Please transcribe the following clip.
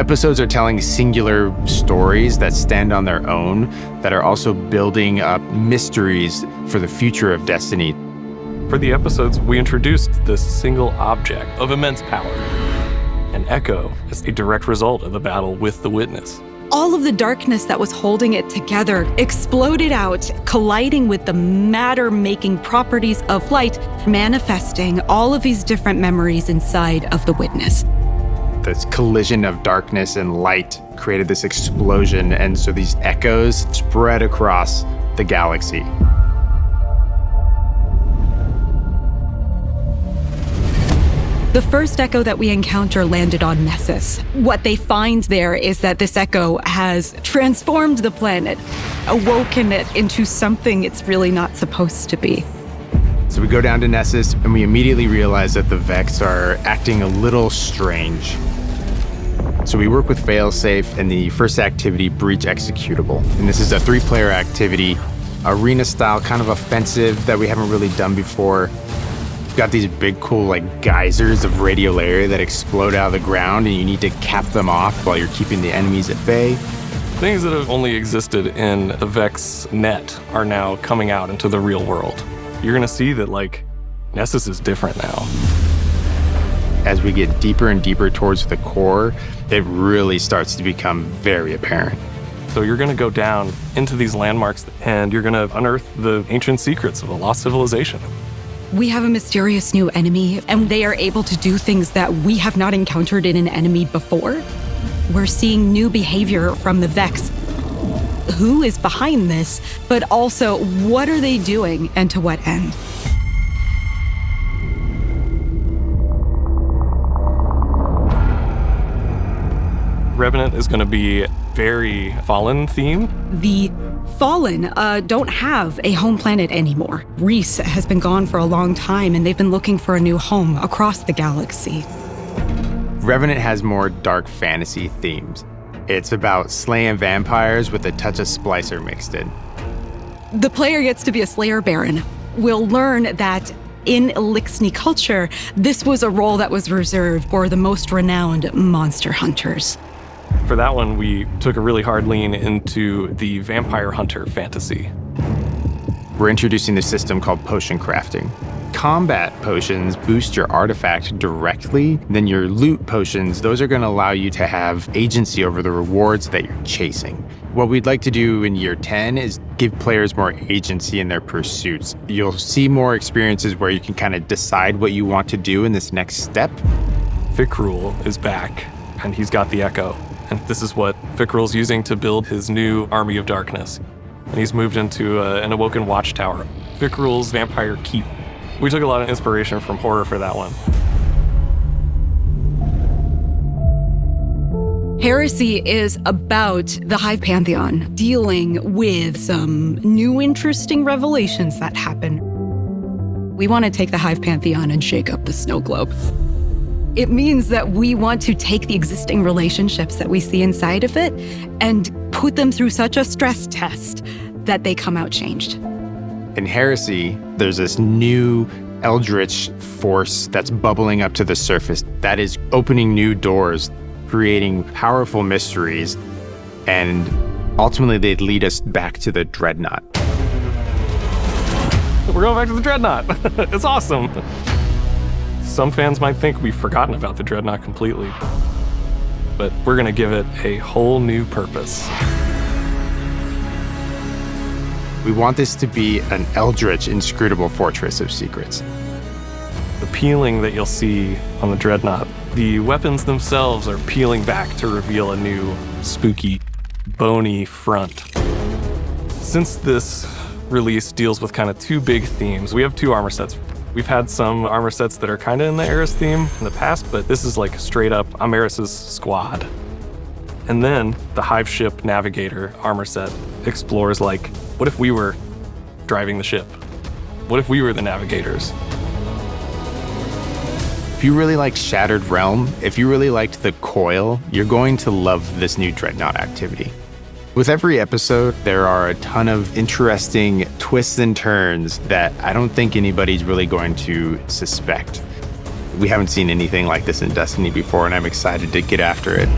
Episodes are telling singular stories that stand on their own, that are also building up mysteries for the future of Destiny. For the episodes, we introduced this single object of immense power. And Echo is a direct result of the battle with the Witness. All of the darkness that was holding it together exploded out, colliding with the matter-making properties of light, manifesting all of these different memories inside of the Witness. This collision of darkness and light created this explosion, and so these echoes spread across the galaxy. The first echo that we encounter landed on Nessus. What they find there is that this echo has transformed the planet, awoken it into something it's really not supposed to be. So we go down to Nessus, and we immediately realize that the Vex are acting a little strange. So we work with Failsafe and the first activity, Breach Executable. And this is a 3-player activity, arena style, kind of offensive that we haven't really done before. We've got these big, cool, like geysers of radiolaria that explode out of the ground, and you need to cap them off while you're keeping the enemies at bay. Things that have only existed in the Vex net are now coming out into the real world. You're gonna see that, like, Nessus is different now. As we get deeper and deeper towards the core, it really starts to become very apparent. So you're gonna go down into these landmarks, and you're gonna unearth the ancient secrets of a lost civilization. We have a mysterious new enemy, and they are able to do things that we have not encountered in an enemy before. We're seeing new behavior from the Vex. Who is behind this, but also what are they doing and to what end? Revenant is going to be very Fallen theme. The Fallen don't have a home planet anymore. Reese has been gone for a long time, and they've been looking for a new home across the galaxy. Revenant has more dark fantasy themes. It's about slaying vampires with a touch of Splicer mixed in. The player gets to be a Slayer Baron. We'll learn that in Elixni culture, this was a role that was reserved for the most renowned monster hunters. For that one, we took a really hard lean into the vampire hunter fantasy. We're introducing the system called potion crafting. Combat potions boost your artifact directly, then your loot potions, those are going to allow you to have agency over the rewards that you're chasing. What we'd like to do in year 10 is give players more agency in their pursuits. You'll see more experiences where you can kind of decide what you want to do in this next step. Fikrul is back, and he's got the Echo. And this is what Fikrul's using to build his new Army of Darkness. And he's moved into an Awoken Watchtower. Fikrul's Vampire Keep. We took a lot of inspiration from horror for that one. Heresy is about the Hive Pantheon, dealing with some new interesting revelations that happen. We want to take the Hive Pantheon and shake up the snow globe. It means that we want to take the existing relationships that we see inside of it and put them through such a stress test that they come out changed. In Heresy, there's this new eldritch force that's bubbling up to the surface that is opening new doors, creating powerful mysteries, and ultimately they'd lead us back to the Dreadnought. We're going back to the Dreadnought. It's awesome. Some fans might think we've forgotten about the Dreadnought completely, but we're going to give it a whole new purpose. We want this to be an eldritch, inscrutable fortress of secrets. The peeling that you'll see on the Dreadnought, the weapons themselves are peeling back to reveal a new, spooky, bony front. Since this release deals with kind of two big themes, we have two armor sets. We've had some armor sets that are kind of in the Eris theme in the past, but this is like straight up, I'm Eris's squad. And then the Hive Ship Navigator armor set explores like, what if we were driving the ship? What if we were the navigators? If you really like Shattered Realm, if you really liked the Coil, you're going to love this new Dreadnought activity. With every episode, there are a ton of interesting twists and turns that I don't think anybody's really going to suspect. We haven't seen anything like this in Destiny before, and I'm excited to get after it.